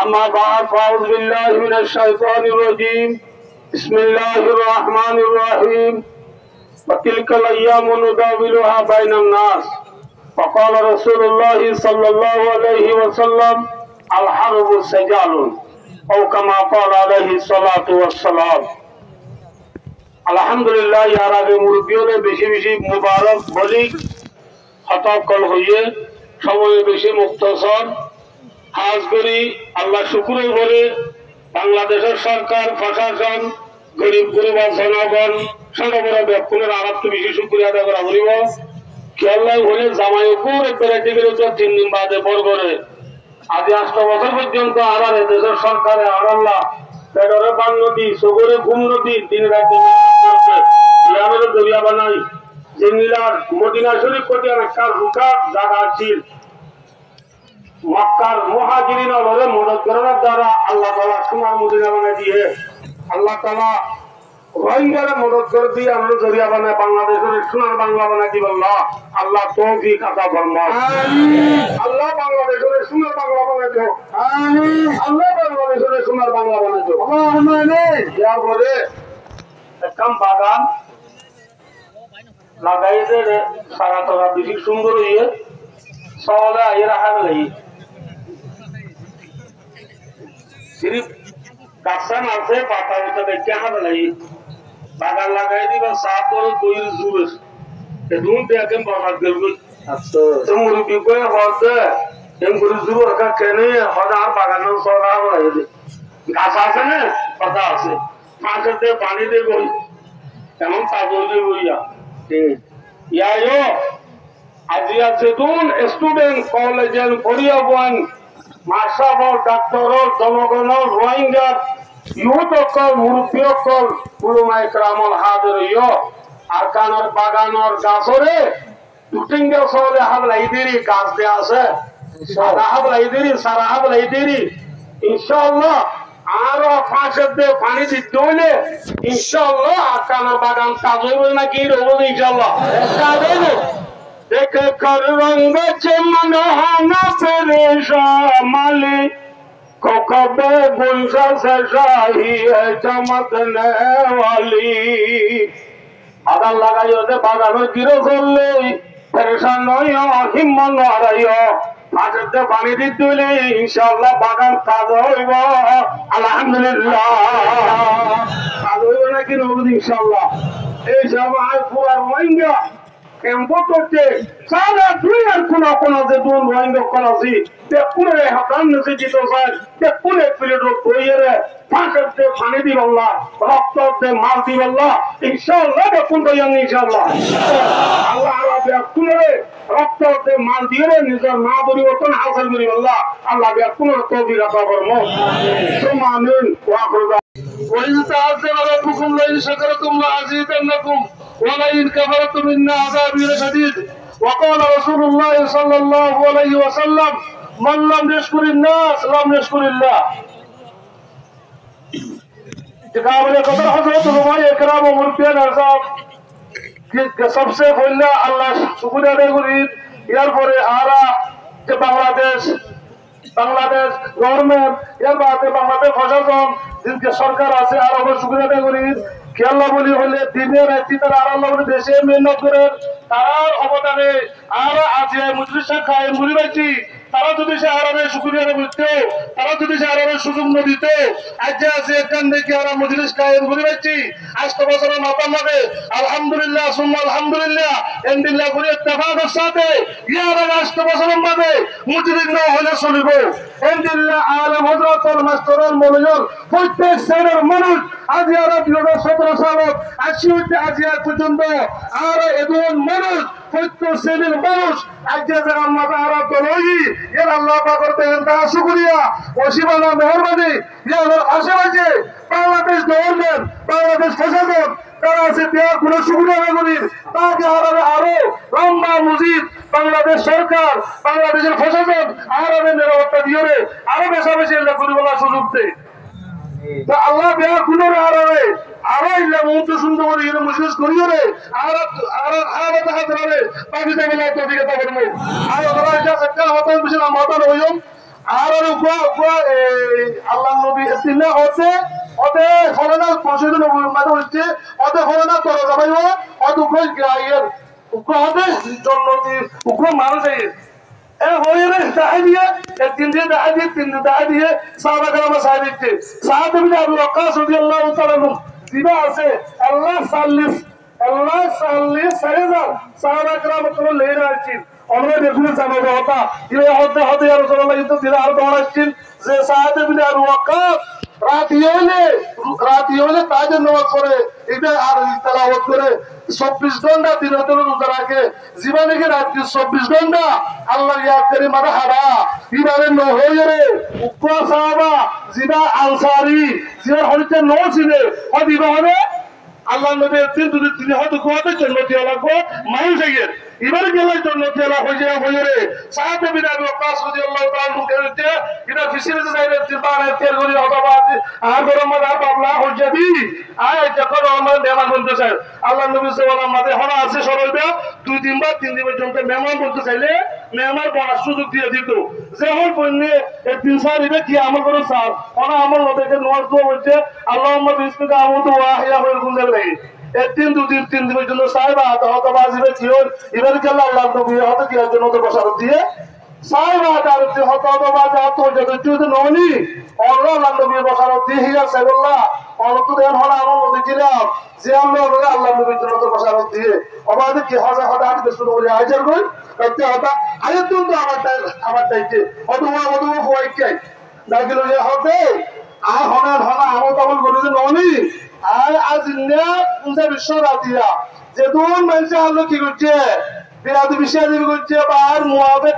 أما بعد فأعوذ بالله من الشيطان الرجيم بسم الله الرحمن الرحيم وتلك الأيام نداولها بين الناس وقال رسول الله صلى الله عليه وسلم الحرب سجال أو كما قال عليه الصلاة والسلام আলহামদুলিল্লাহ ইয়ার আগে মুরব্বিয়রে বেশি বেশি মুবারক বলি খতব কল হইয়ে সময়ে বেশি মুক্তসর হাজ করি আল্লাহ শুকর করে বাংলাদেশের সরকার প্রশাসন গরিব গুরুবা জনগণ সর্বরা ব্যক্তির আরাত্ম বেশি শুক্রিয়া আদায় করা বলিব খেয়াল্লাহ হলে জামাইকুর একবারে টিকের উত্তর 3 দিন বাদে বরগরে আজ 8 বছর পর্যন্ত আর দেশের সরকারে আর আল্লাহ পেটরে পান নদী সগরে ঘুম নদী দিন রাতে ইয়ামের দরিয়া বানাই যে নীলার মদিনা শরীফ কোটি একটা রুকা জায়গা ছিল মক্কার মুহাজিরিন ওরে মদত করার দ্বারা আল্লাহ তাআলা সোনার মদিনা বানিয়ে দিয়ে আল্লাহ তাআলা রোহিঙ্গারে মদত করে দিয়ে আমরা দরিয়া বানায় বাংলাদেশের সোনার বাংলা বানিয়ে দিব আল্লাহ তৌফিক আতা ফরমাও আমিন আল্লাহ বাংলাদেশের সোনার বাংলা বানিয়ে দাও আমিন আল্লাহ বাংলাদেশের সোনার বাংলা বানিয়ে দাও আল্লাহুম্মা আমিন ইয়ার পরে একদম বাগান লাগাইছে রে সারা তোরা বেশি সুন্দর হইয়ে সওয়ালে আইয়ে রাখা লাগি সিরিফ গাছান আছে পাতা উঠে দেখে হাতে লাগি বাগান লাগাই দিবা সাত বড় দইর জুড়ে এ দুন দেখেন বাগান গেল আচ্ছা তো মুরগি কই হতে এম করে জুড়ে রাখা কেনে হাজার বাগান সরা হয়ে দে গাছ আছে না পাতা আছে পাঁচতে পানি দে গই কেমন পাগল দে গইয়া ইয়ায়ো আজিয়া যেতুন স্টুডেন্ট কলেজের পড়িয়াবান মাসাবর ডাক্তারর জনগণর রোহিঙ্গার ইহুদ অকল মুরব্বী অকল উলমায়ে কেরামল হাজির হইও আর কানর বাগানর গাছরে দুটিঙ্গা সলে হাবলাই দেরি গাছ দে আছে সারা হাবলাই দেরি সারা হাবলাই দেরি ইনশাআল্লাহ আরো ফাঁসের দিয়ে পানি দিতে হইলে ইনশাআল্লাহ আকানোর বাগান কাজ হইব নাকি রবো ইনশাআল্লাহ কাজ হইব দেখে কর রঙ চমন হানা পেরেশা মালি কোকবে গুলশা সে শাহি है चमकने वाली আদান লাগাইও যে বাগানো জিরো করলে পেরেশান নইও হিম্মত হারাইও আজকে পানি দিতে হইলে ইনশাআল্লাহ বাগান কাজ হইব আলহামদুলিল্লাহ কাজ হইব নাকি নবুদ ইনশাআল্লাহ এই সবাই পুরা রোহিঙ্গা ক্যাম্প করতে সারা দুনিয়ার কোন যে দুন রোহিঙ্গা করাছি তে পুরে হাতান নসি দিত স্যার তে পুরে প্লেট বইরে ফাঁকতে পানি দিব আল্লাহ রক্ততে মাল দিব আল্লাহ ইনশাআল্লাহ দেখুন তো ইনশাআল্লাহ আল্লাহ রাব্বে কুনরে রক্ততে মাল দিয়ে নিজের মা পরিবর্তন হাসিল করি আল্লাহ আল্লাহ বেকুনর তৌফিক আতা ফরমাও সুম্মা আমিন ওয়া আখরু وإذ تعذب ربكم لئن شكرتم لأزيدنكم ولئن كفرتم إن عذابي لشديد وقال رسول الله صلى الله عليه وسلم من لم يشكر الناس لم يشكر الله قابل قدر حضرت علماء کرام و مربیان اعظام کہ सबसे पहले अल्लाह शुक्र अदा करी यार পরে आरा যে বাংলাদেশ গভর্নমেন্ট এর বাদে বাংলাদেশ প্রশাসন जिनके सरकार আছে আর আমরা শুকরিয়া আদায় করি কি আল্লাহ বলি হলে দিনের রাতে তারা আর আল্লাহ বলি দেশে মেহনত করে তার অবদানে আর আজ এই মজলিস শাখায় মুড়ি বাইছি তারা যদি সে আরামে শুকরিয়া আদায় করতে তারা যদি সে আরামে সুযোগ না দিত আজ যে আছে এখান থেকে আর মজলিস কায়েম মুড়ি বাইছি আজ তো বছরের মাথা লাগে আলহামদুলিল্লাহ সুম্মা আলহামদুলিল্লাহ ইনদিল্লাহ করে ইত্তেফাকের সাথে ইয়ার আজ তো বছরের মধ্যে মজলিস না হলে চলিব ইনদিল্লাহ আলম হযরতুল মাস্টারুল মুমিনুন প্রত্যেক শ্রেণীর মানুষ আজ আর 2017 সালত আসিতে আজ পর্যন্ত আর এমন মানুষ প্রত্যেক শ্রেণীর মানুষ আজ যে আল্লাহ তাআলা দলই এর আল্লাহ পাকের তেনটা শুকরিয়া ওসিবানা মেহেরবানি ইয়ার আশেপাশে বাংলাদেশ গভর্নমেন্ট বাংলাদেশ প্রশাসন তারা আছে দেওয়ার কোনো শুকরিয়া করি তাকে আরো লম্বা মজিদ বাংলাদেশ সরকার বাংলাদেশের প্রশাসন আরো নিরাপত্তা দিয়ে আরো বেশি বেশি এলাকা করিবার সুযোগ দেয় তো আল্লাহ বেয়া গুণরে আরে আরো ইল্লা মত সুন্দর করে এর মুশকিল করিও রে আর দেখা ধরে পাবি দেবে না তো দিকে তখন আর ওরা যা সরকার হতো বিশেষ মাথা হইও আর আল্লাহ নবী তিনে হচ্ছে ওতে ফলনা পশুদ নবীর মাঝে হচ্ছে ওতে ফলনা তোরা যাবাইব অত কই গায়ের উগ্র হবে জন্নতি উগ্র মানুষ এই এ হয়ে রে দাই দিয়ে একদিন দিয়ে দাই দিয়ে তিন দিন দাই দিয়ে সাহাবা کرام সাহাবী দিতে সাহাবী বিন আবু ওয়াক্কাস রাদিয়াল্লাহু তাআলা দিবা আছে আল্লাহ সাল্লিস সাইজার সাহাবা کرام তো লেরা আছেন আমরা দেখুন জানাবো হতা ইলে হতে হতে ইয়া রাসূলুল্লাহ কিন্তু দিলে আর দৌড়াচ্ছেন যে সাহাবী বিন আবু ওয়াক্কাস রাত হইলে তাদের নামাজ পড়ে এটা আর তেলাওয়াত করে 24 ঘন্টা দিন হতে রোজা রাখে জীবনে কি রাত 24 ঘন্টা আল্লাহ ইয়াদ করে মারা হারা ইবারে ন হয়ে রে উপর সাহাবা জিবা আনসারী জিবা হইতে ন ছিলে হদিবা হবে আল্লাহ নবী তিন দুই তিনি হয়তো কোয়াতে জন্নতি লাগবে মানুষ আগে এবারে গেলে জন্নতি হয়ে রে সাহাবে বিন আবু ওয়াক্কাস রাদিয়াল্লাহু তাআলা মুখে এটা ফিসিরে যাইলে তিবারে তের গরি হতবাজি আর গরম মাদার বাবলা হজ্জাদি আয় যখন আমরা মেহমান বলতে চাই আল্লাহ নবী সাল্লাল্লাহু আলাইহি ওয়াসাল্লাম আমাদের হনা আছে সরলবে 2 দিন বা 3 দিন পর্যন্ত মেহমান বলতে চাইলে মেহমান বলার সুযোগ দিয়ে দিত যে হল পণ্যে এই 3 দিনে কি আমল করো স্যার ওনা আমল নবীকে নওয়াজ দোয়া বলছে আল্লাহুম্মা বিসমিকা আমুতু ওয়া আহইয়া ওয়া গুনজাল নাই তিন দিন পর্যন্ত সাহেবা হতবাজিবে কি হল এবারে গেল আল্লাহ নবী হতে কি জন্য তো বসারত দিয়ে সাহেবা দারতে হতবাজি তো যদি ননি আল্লাহ নবী বসারত দিয়ে হিয়া সাইবুল্লাহ অনত দেন হল আমল নবী দিলাম যে আমরা আল্লাহ নবীর জন্য তো বসারত দিয়ে অবাধে কি হাজার হাজার বেসুন বলে হাজার কই করতে হতা আয়াতুন তো আমার দাইতে অথবা হওয়াই চাই দাগিল যে হবে হনা আমল তামল করে যে ননি আর আজ ইন্ডিয়া পূজা বিশ্ব রাতিয়া যে দুন মানুষ আল্লাহ কি করছে বিরাদি বিষয় করছে বা আর মুআবে